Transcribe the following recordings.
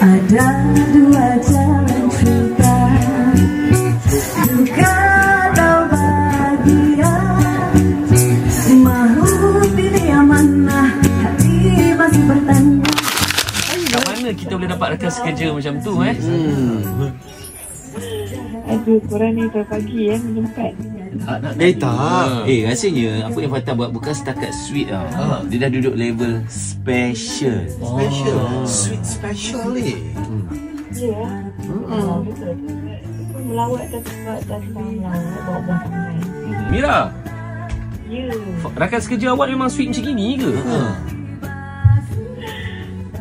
Ada dua jalan cerita, duka atau bahagia. Mahu pilih yang mana, hati masih bertanya. Kat mana kita boleh dapat rakan sekerja macam tu Aduh, korang ni pagi menyempat. Tak. Rasanya apa yang Fatah buat bukan setakat sweet tau. Dia dah duduk level special. Sweet special ni. Ya. Betul. Melawat tak melawat bawa tangan. Mira, Ya. rakan sekerja awak memang sweet macam gini ke?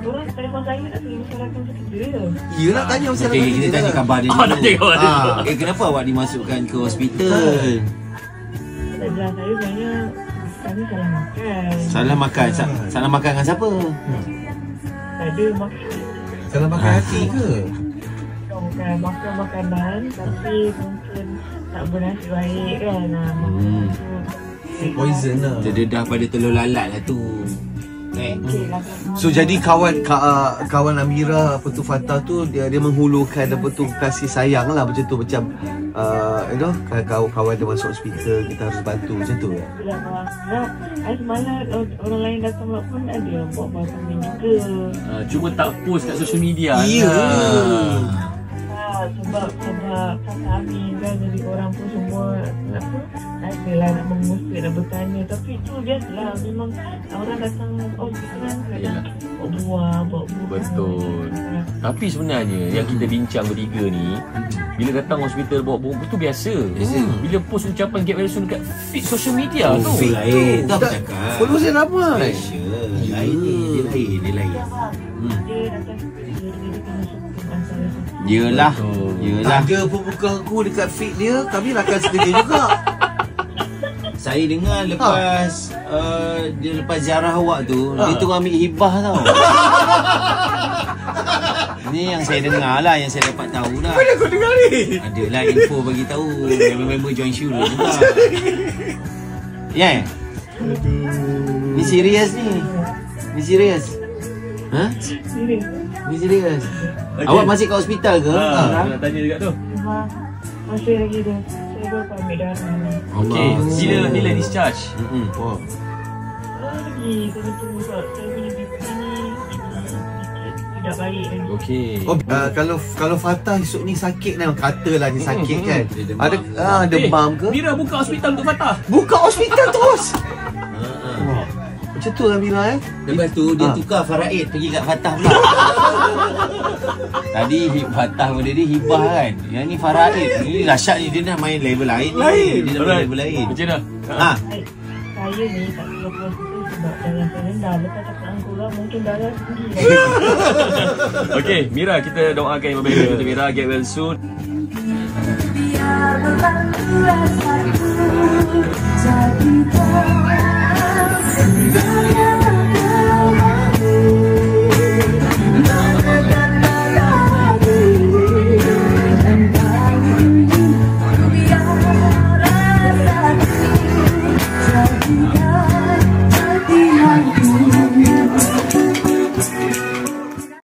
Korang telefon saya nak tanya masyarakat sekerja. You nak tanya pasal Okay, kita tanya khabar dia dulu. Nak tanya khabar dia. Kenapa awak dimasukkan ke hospital? Saya sebenarnya kami salah makan. Salah makan dengan siapa? Ada makan. Salah makan hati ke? Bukan makan makanan tapi mungkin tak bernasib baik kan. Food poison lah. Terdedah pada telur lalat lah tu. So jadi kawan Amira apa tu Fatah tu dia menghulurkan apa tu kasih sayang lah macam tu, macam kawan dia masuk hospital kita harus bantu macam tu ya. Semalam orang lain datang pun ada yang buat pasang juga. Cuma tak post kat social media. Sebab Fatah Amin kan, jadi orang pun semua adalah nak mengusir dan bertanya. Tapi tu biasalah, memang orang datang hospital kan kadang bawa buah. Betul. Tapi sebenarnya yang kita bincang bertiga ni, bila datang hospital bawa buah tu biasa. Bila post ucapan get well soon dekat feed social media tu. Feed lain. Tak bercakap. Followers dia ramai. Special. Dia lain. Dia datang hospital, dia kena suka antara. Yelah. Tak ada pun bukan aku dekat feed dia. Kami rakan sekerja juga. Saya dengar lepas dia lepas ziarah awak tu, dia tu ambil hibah tau. Ni yang saya dengar lah, yang saya dapat tahu lah. Mana kau dengar ni? Adalah info bagi tahu member-member join syurga juga. Ya? Ni serius ni? Ni serius? Ni serius? Awak masih kat hospital ke? Nak tanya juga tu. Masih lagi tu. Saya baru ambil darah. Okey, bila discharge? Lagi kena tunggu sebab saya punya BP ni tidak baik lagi. Okey. Kalau Fatah esok ni sakit kan, katalah dia sakit kan. Ada demam ke? Mira buka hospital untuk Fatah. Buka hospital terus. Macam tu lah Mira Lepas tu dia tukar Faraid pergi kat Fatah pula. Tadi Fatah pada dia hibah kan. Yang ni Faraid. Ini dahsyat ni, dia dah main level lain ni. Dia dah main level lain. Macam mana? Saya ni tak perlu hospital sebab darah saya rendah. Lepas cakap dengan korang mungkin darah tinggi. Okey, Mira, kita doakan yang baik untuk Mira get well soon. Biar berlaku rasaku jadi